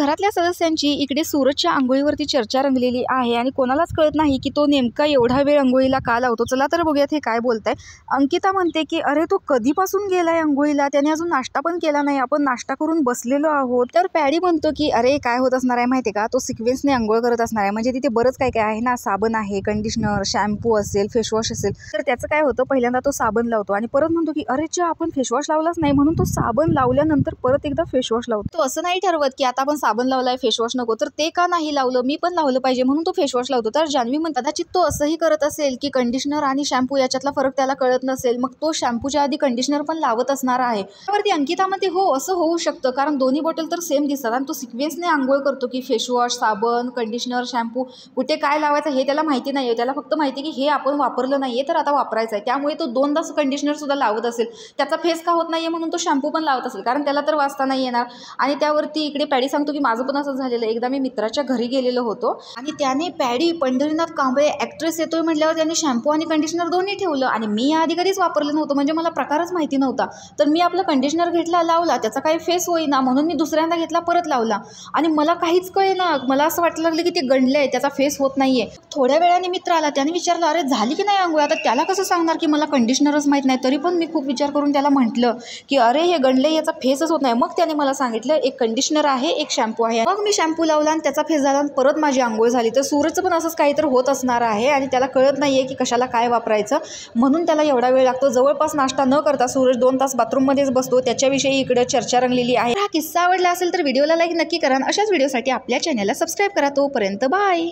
घरातल्या सदस्यांची इकडे सूरजच्या अंघोळीवरती चर्चा रंगलेली आहे आणि कोणालाच कळत नाही की तो नेमका एवढा वेळ अंघोळीला का लावतो। चला तर बघूयात हे काय बोलताय। अंकिता म्हणते की अरे तो कधीपासून गेलाय अंघोळीला, त्याने अजून नाश्ता पण केला नाही, आपण नाश्ता करून बसलेलो आहोत। तर पॅडी म्हणतो की अरे काय होत असणार आहे माहिती का, तो सिक्वेन्सने अंघोळ करत असणार आहे, म्हणजे तिथे बरंच काय काय आहे ना, साबण आहे, कंडिशनर, शॅम्पू असेल, फेसवॉश असेल। तर त्याचं काय होतं, पहिल्यांदा तो साबण लावतो आणि परत म्हणतो की अरे च्या आपण फेसवॉश लावलाच नाही, म्हणून तो साबण लावल्यानंतर परत एकदा फेसवॉश लावतो। तो असं नाही ठरवत की आता आपण साबण लावलाय फेसवॉश नको, तर ते का नाही लावलं, मी पण लावलं पाहिजे म्हणून तो फेसवॉश लावतो। तर जान्हवी म्हणतात कदाचित तो असंही करत असेल की कंडिशनर आणि शॅम्पू याच्यातला फरक त्याला कळत नसेल, मग तो शॅम्पूच्या आधी कंडिशनर पण लावत असणार आहे। त्यावरती अंकिता म्हणते हो असं होऊ शकतं, कारण दोन्ही बॉटल तर सेम दिसतात आणि तो सिक्वेन्सने आंघोळ करतो की फेसवॉश, साबण, कंडिशनर, शॅम्पू कुठे काय लावायचं हे त्याला माहिती नाही आहे, त्याला फक्त माहिती की हे आपण वापरलं नाहीये तर आता वापरायचं आहे, त्यामुळे तो दोनदा कंडिशनर सुद्धा लावत असेल। त्याचा फेस का होत नाहीये म्हणून तो शॅम्पू पण लावत असेल, कारण त्याला तर वाचता नाही येणार। आणि त्यावरती इकडे पॅडी सांगतो की माझं पण असं झालेलं, एकदा मी मित्राच्या घरी गेलेलो होतो आणि त्याने पॅडी पंढरीनाथ कांबळे ॲक्ट्रेस येतोय म्हटल्यावर त्याने शॅम्पू आणि कंडिशनर दोन्ही ठेवलं आणि मी आधी कधीच वापरलं नव्हतं, म्हणजे मला प्रकारच माहिती नव्हता। तर मी आपलं कंडिशनर घेतला, लावला, त्याचा काही फेस होईना म्हणून मी दुसऱ्यांदा घेतला, परत लावला आणि मला काहीच कळेना, मला असं वाटायला लागलं की ते गंडलंय, त्याचा फेस होत नाहीये। थोड्या वेळाने मित्र आला, त्याने विचारलं अरे झाली की नाही अंघोळ, आता त्याला कसं सांगणार की मला कंडिशनरच माहीत नाही। तरी पण मी खूप विचार करून त्याला म्हटलं की अरे हे गंडले, याचा फेसच होत नाही। मग त्याने मला सांगितलं एक कंडिशनर आहे, एक शॅम्पू आहे। मग मी शॅम्पू लावला आणि त्याचा फेस झाला आणि परत माझी अंघोळ झाली। तर सूरजचं पण असंच काहीतरी होत असणार आहे आणि त्याला कळत नाहीये की कशाला काय वापरायचं, म्हणून त्याला एवढा वेळ लागतो। जवळपास नाश्ता न करता सूरज 2 तास बाथरूममध्येच बसतो, त्याच्याविषयी इकडे चर्चा रंगलेली आहे। हा किस्सा आवडला असेल तर व्हिडिओला लाईक नक्की करा, अशाच व्हिडिओसाठी आपल्या चॅनलला सबस्क्राईब करा। तोपर्यंत बाय।